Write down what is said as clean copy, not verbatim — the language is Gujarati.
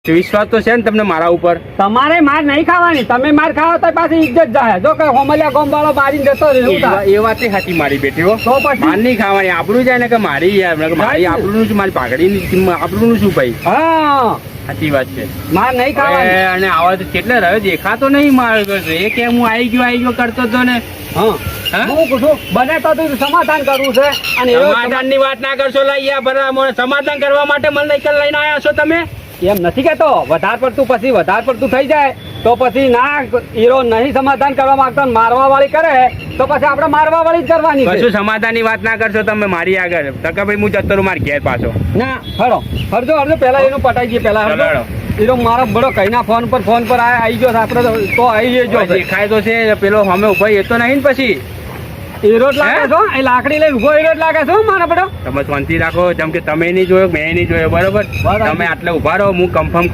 વિશ્વાસ તો છે ને તમને મારા ઉપર? તમારે માર નહીં ખાવાની, તમે માર ખાવા તો પાછી ઇજ્જત જાય. જો કે હોમલિયા ગોમ વાળો મારીને જતો રહ્યો એ વાત હતી મારી બેટી હો. તો પછી માર નહીં ખાવાની, આપણું જાય ને કે મારી યાર મારી આપણું શું, મારી પાઘડીની કિંમત આપણું શું ભાઈ? હા સાચી વાત છે. માર નહીં ખાવાની. અને આવા તો કેટલે રહ્યો દેખાતો નહીં મારો કરતો. એ કેમ હું આવી ગયો કરતો હતો ને. હા હું પૂછું બને તો તું સમાધાન કરવું છે અને સમાધાન ની વાત ના કરશો લઈ બરાબર. સમાધાન કરવા માટે મને લઈને આવ્યા છો તમે? એમ નથી કેતો, વધારે પડતું થઈ જાય તો પછી ના હીરો નહીં સમાધાન કરવા માંગતો, મારવા વાળી કરે તો પછી આપણે મારવા વાળી જ કરવાની છે. કશું સમાધાન ની વાત ના કરશો તમે મારી આગળ. તકા ભાઈ હું જતો રહું મારી ઘેર પાછો. ના હરજો પેલા એનું પટાઈ ગયું પેલા હરજો. હીરો મારો બડો કઈના ફોન પર આવી ગયો આપડે તો આવી ગયો. દેખાય તો છે પેલો અમે ઉભા એ તો નહીં ને પછી હીરો જ લાગે છો, એ લાકડી લઈને ઉભો હીરો જ લાગે છો મારા બડો. તમે શાંતિ રાખો, જેમ કે તમે નહીં જોયો મેં નહીં જોયો બરોબર. તમે આટલે ઉભા રહો, હું કન્ફર્મ